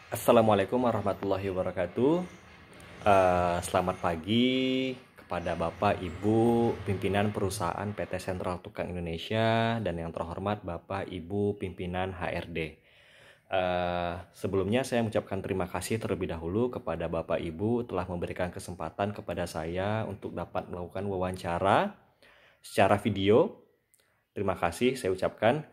Assalamualaikum warahmatullahi wabarakatuh. Selamat pagi kepada Bapak Ibu pimpinan perusahaan PT Sentral Tukang Indonesia dan yang terhormat Bapak Ibu pimpinan HRD. Sebelumnya saya mengucapkan terima kasih terlebih dahulu kepada Bapak Ibu telah memberikan kesempatan kepada saya untuk dapat melakukan wawancara secara video. Terima kasih saya ucapkan.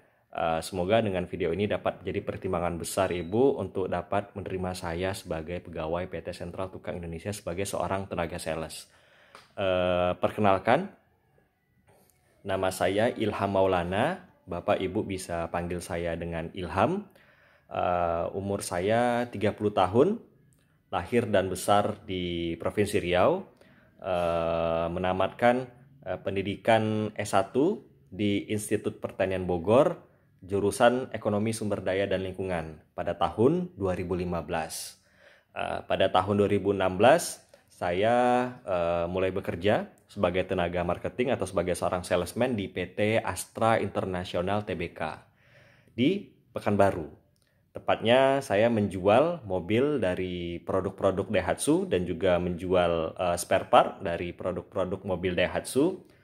Semoga dengan video ini dapat menjadi pertimbangan besar Ibu untuk dapat menerima saya sebagai pegawai PT Sentral Tukang Indonesia sebagai seorang tenaga sales. Perkenalkan, nama saya Ilham Maulana. Bapak Ibu bisa panggil saya dengan Ilham. Umur saya 30 tahun, lahir dan besar di Provinsi Riau. Menamatkan pendidikan S1 di Institut Pertanian Bogor, jurusan Ekonomi Sumber Daya dan Lingkungan pada tahun 2015. Pada tahun 2016 saya mulai bekerja sebagai tenaga marketing atau sebagai seorang salesman di PT Astra International Tbk di Pekanbaru. Tepatnya saya menjual mobil dari produk-produk Daihatsu dan juga menjual spare part dari produk-produk mobil Daihatsu.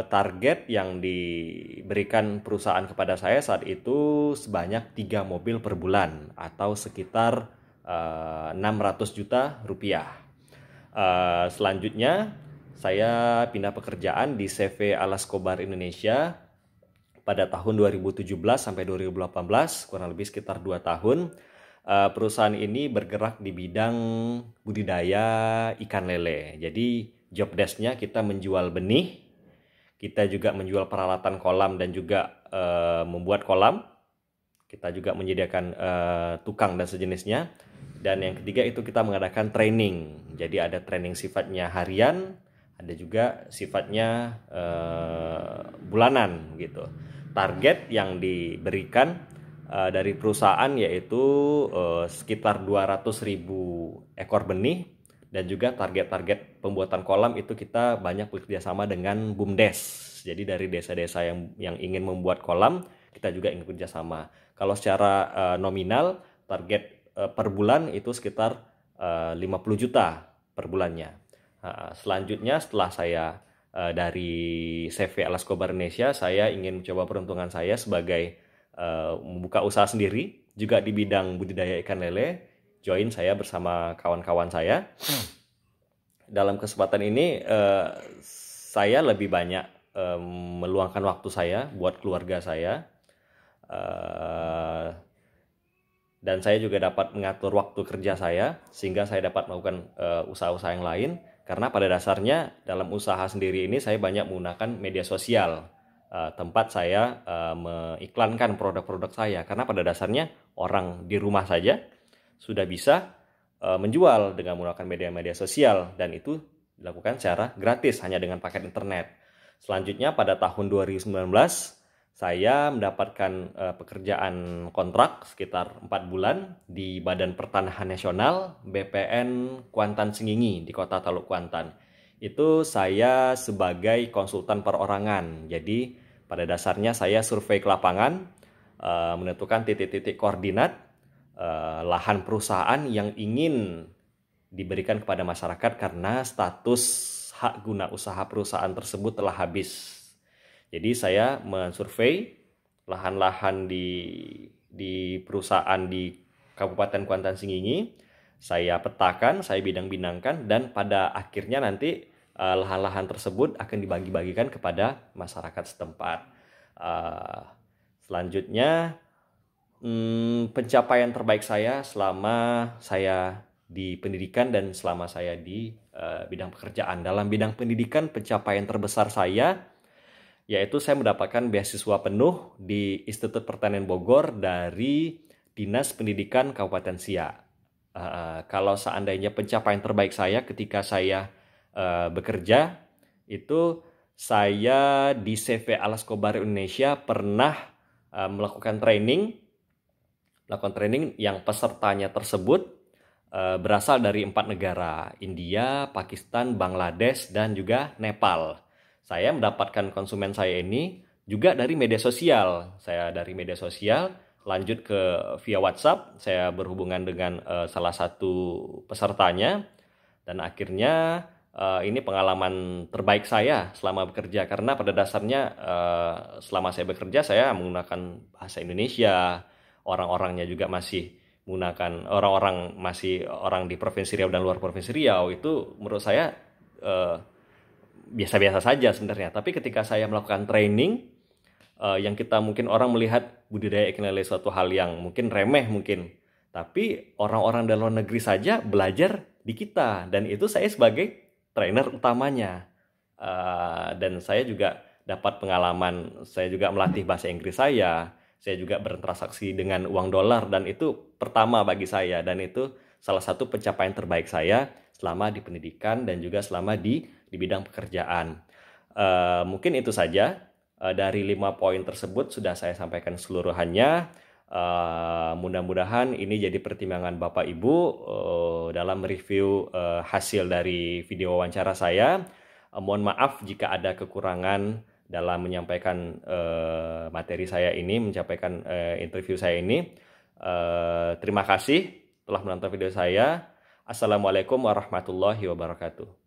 Target yang diberikan perusahaan kepada saya saat itu sebanyak 3 mobil per bulan atau sekitar 600 juta rupiah. Selanjutnya saya pindah pekerjaan di CV Alaskobar Indonesia pada tahun 2017 sampai 2018, kurang lebih sekitar 2 tahun. Perusahaan ini bergerak di bidang budidaya ikan lele. Jadi job desk-nya kita menjual benih, kita juga menjual peralatan kolam dan juga membuat kolam. Kita juga menyediakan tukang dan sejenisnya. Dan yang ketiga itu kita mengadakan training. Jadi ada training sifatnya harian, ada juga sifatnya bulanan gitu. Target yang diberikan dari perusahaan yaitu sekitar 200.000 ekor benih. Dan juga target-target pembuatan kolam itu kita banyak bekerja sama dengan BUMDes. Jadi dari desa-desa yang ingin membuat kolam, kita juga ingin bekerja sama. Kalau secara nominal, target per bulan itu sekitar 50 juta per bulannya. Selanjutnya setelah saya dari CV Alaskobar Indonesia, saya ingin mencoba peruntungan saya sebagai membuka usaha sendiri, juga di bidang budidaya ikan lele. Join saya bersama kawan-kawan saya. Dalam kesempatan ini saya lebih banyak meluangkan waktu saya buat keluarga saya, dan saya juga dapat mengatur waktu kerja saya sehingga saya dapat melakukan usaha-usaha yang lain. Karena pada dasarnya dalam usaha sendiri ini saya banyak menggunakan media sosial, tempat saya mengiklankan produk-produk saya. Karena pada dasarnya orang di rumah saja sudah bisa menjual dengan menggunakan media-media sosial, dan itu dilakukan secara gratis hanya dengan paket internet. Selanjutnya pada tahun 2019 saya mendapatkan pekerjaan kontrak sekitar 4 bulan di Badan Pertanahan Nasional BPN Kuantan Sengingi di Kota Teluk Kuantan. Itu saya sebagai konsultan perorangan. Jadi pada dasarnya saya survei ke lapangan, menentukan titik-titik koordinat lahan perusahaan yang ingin diberikan kepada masyarakat karena status hak guna usaha perusahaan tersebut telah habis. Jadi saya mensurvei lahan-lahan di perusahaan di Kabupaten Kuantan Sengingi, saya petakan, saya bidang-bidangkan, dan pada akhirnya nanti lahan-lahan tersebut akan dibagi-bagikan kepada masyarakat setempat. Selanjutnya pencapaian terbaik saya selama saya di pendidikan dan selama saya di bidang pekerjaan. Dalam bidang pendidikan, pencapaian terbesar saya yaitu saya mendapatkan beasiswa penuh di Institut Pertanian Bogor dari Dinas Pendidikan Kabupaten Siak. Kalau seandainya pencapaian terbaik saya ketika saya bekerja, itu saya di CV Alaskobar Indonesia pernah melakukan training yang pesertanya tersebut berasal dari 4 negara, India, Pakistan, Bangladesh, dan juga Nepal. Saya mendapatkan konsumen saya ini juga dari media sosial. Saya dari media sosial lanjut ke via WhatsApp, saya berhubungan dengan salah satu pesertanya, dan akhirnya ini pengalaman terbaik saya selama bekerja, karena pada dasarnya selama saya bekerja saya menggunakan bahasa Indonesia, orang-orangnya juga masih menggunakan orang di Provinsi Riau dan luar Provinsi Riau, itu menurut saya eh, biasa-biasa saja sebenarnya. Tapi ketika saya melakukan training, yang kita mungkin orang melihat budidaya ikan lele suatu hal yang mungkin remeh mungkin, tapi orang-orang dari luar negeri saja belajar di kita, dan itu saya sebagai trainer utamanya. Dan saya juga dapat pengalaman, saya juga melatih bahasa Inggris saya juga bertransaksi dengan uang dolar, dan itu pertama bagi saya, dan itu salah satu pencapaian terbaik saya selama di pendidikan dan juga selama di bidang pekerjaan. Mungkin itu saja. Dari 5 poin tersebut sudah saya sampaikan seluruhannya. Mudah-mudahan ini jadi pertimbangan Bapak Ibu dalam review hasil dari video wawancara saya. Mohon maaf jika ada kekurangan dalam menyampaikan materi saya ini, menyampaikan interview saya ini. Terima kasih telah menonton video saya. Assalamualaikum warahmatullahi wabarakatuh.